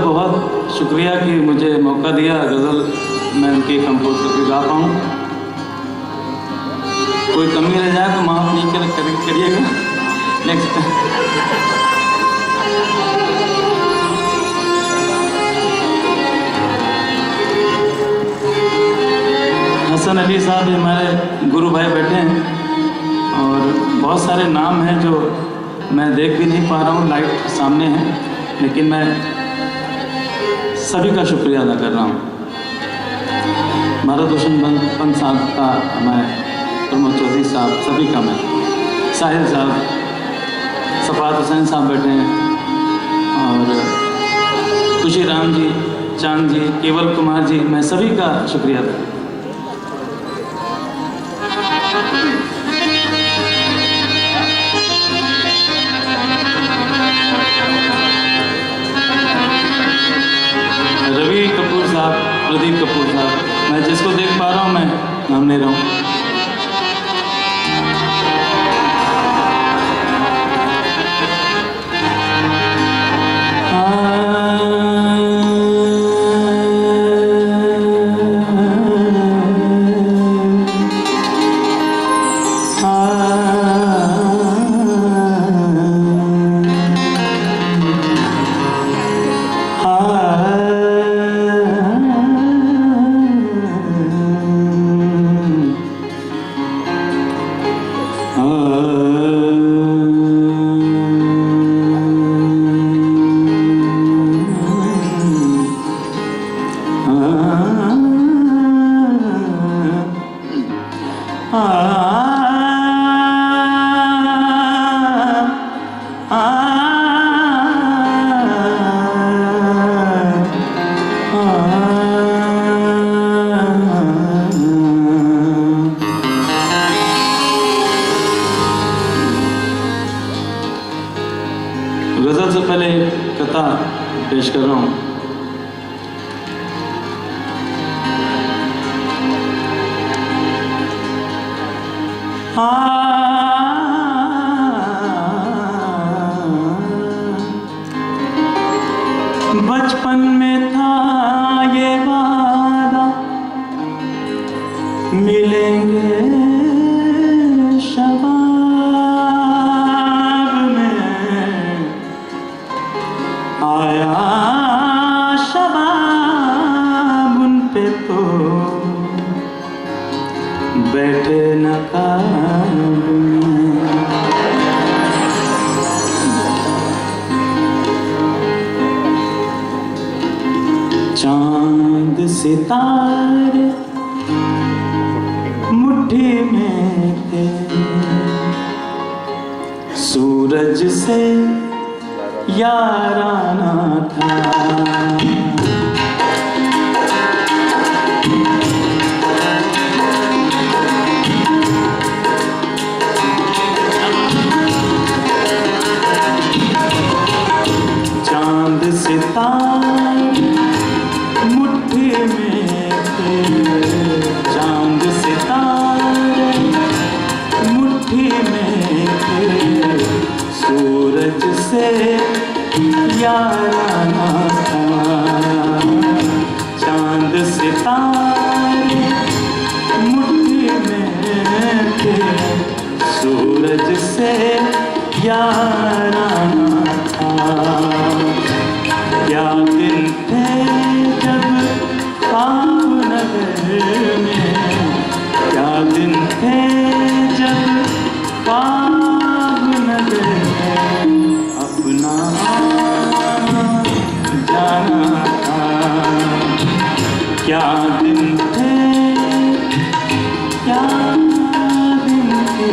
बहुत शुक्रिया कि मुझे मौका दिया गज़ल मैं उनकी कंपोज करके गा पाऊँ। कोई कमी रह जाए तो माफ़ नहीं करिएगा नेक्स्ट टाइम। हसन अली साहब हमारे गुरु भाई बैठे हैं और बहुत सारे नाम हैं जो मैं देख भी नहीं पा रहा हूँ, लाइट सामने है, लेकिन मैं सभी का शुक्रिया अदा कर रहा हूँ। भारत भूषण पंत साहब का, मैं प्रमोद चौधरी साहब, सभी का मैं, साहिल साहब, सफात हुसैन साहब बैठे हैं और खुशी राम जी, चांद जी, केवल कुमार जी, मैं सभी का शुक्रिया अदा। रवि कपूर साहब, प्रदीप कपूर साहब, मैं जिसको देख पा रहा हूँ मैं नाम ले रहा हूँ। गज़ल से पहले कथा पेश कर रहा हूँ। बचपन में था ये वादा, मिलेंगे आया शबाब उन पे तो बैठे नकाब में। चांद सितारे मुट्ठी में थे, सूरज से याराना था। चांद सितारे मुट्ठी में थे, चांद सितारे मुट्ठी में थे, सूरज से याराना था। चांद सितारे मुट्ठी में थे, सूरज से याराना था। क्या दिन थे जब ख्वाब नगर में, क्या दिन थे जब ख्वाब नगर में अपना जाना था। क्या दिन थे, क्या दिन थे,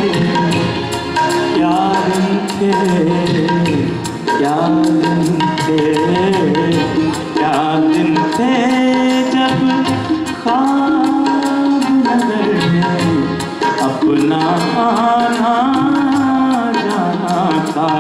क्या दिन थे, क्या दिन थे, क्या दिन थे जब ख्वाब नगर में अपना आना जाना था।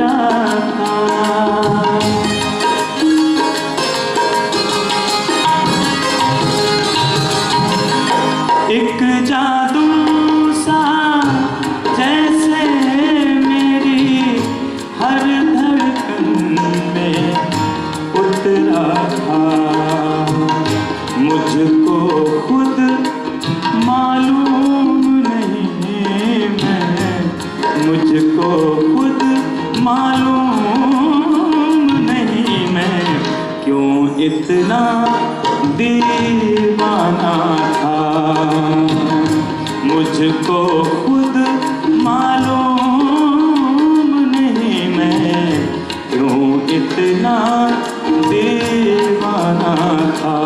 मिला था। एक जादू सा जैसे मेरी हर धड़कन में उतरा था। मुझको खुद मालूम नहीं, मुझको खुद मालूम नहीं मैं क्यों इतना दीवाना था। मुझको खुद मालूम नहीं मैं क्यों इतना दीवाना था।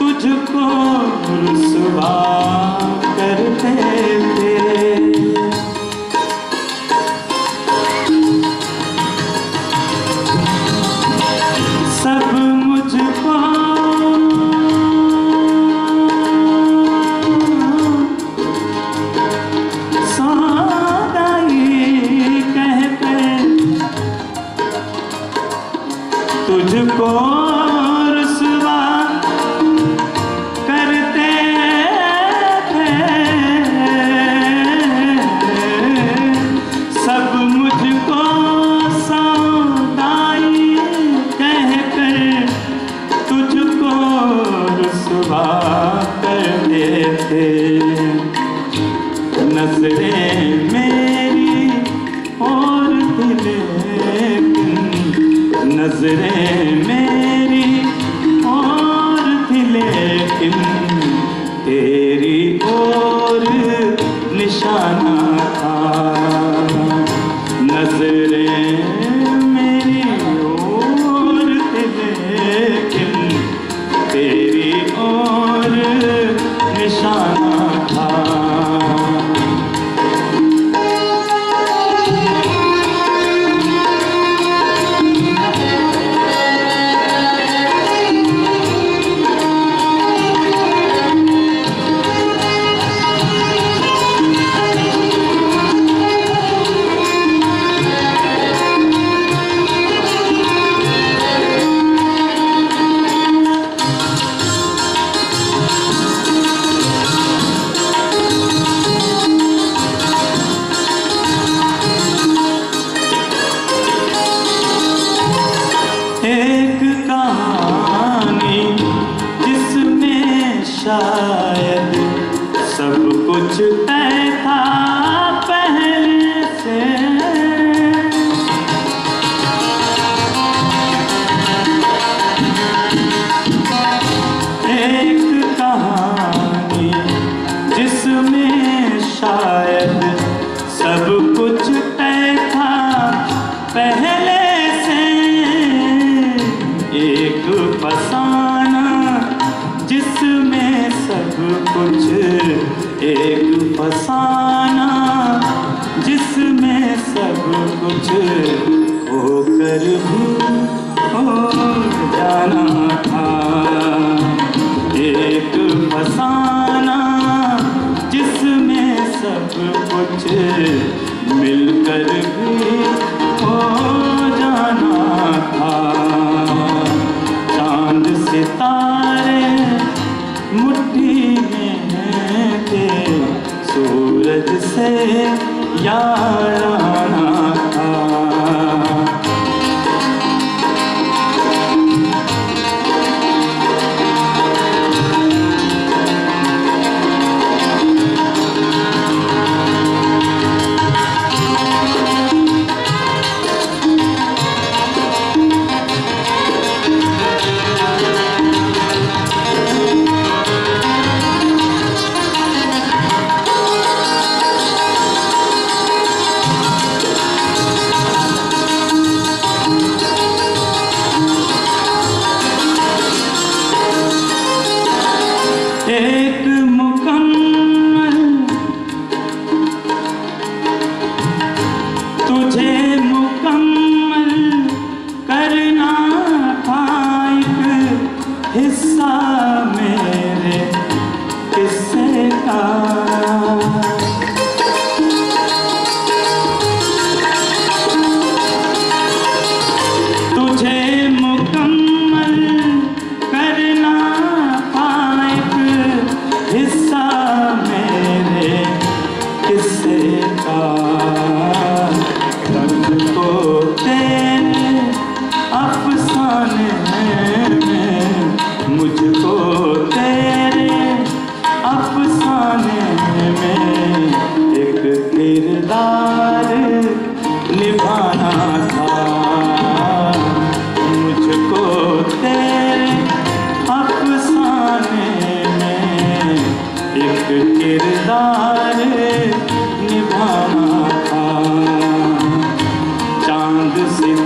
तुझको रुसवा करते थे। सब मुझको सौदाई कहते, तुझको रुसवा करते थे। सब मुझको सौदाई कहकर तुझको रुसवा करते थे। नजरें मेरी और थी लेकिन, नजरें मेरी और थी लेकिन तेरी ओर निशाना था। नजरें मेरी ओर थी लेकिन तेरी ओर निशाना था। एक कहानी जिसमें शायद सब कुछ तय था पहले से। एक कहानी जिसमें शायद सब कुछ तय था पहले से। एक फसाना जिसमें सब कुछ, एक फसाना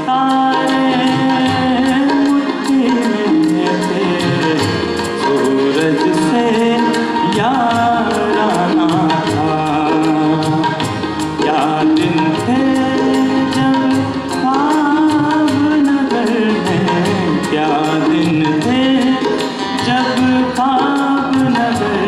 तारे मुट्ठी में थे, सूरज से याराना था। क्या दिन थे जब ख्वाब नगर में, क्या दिन थे जब ख्वाब नगर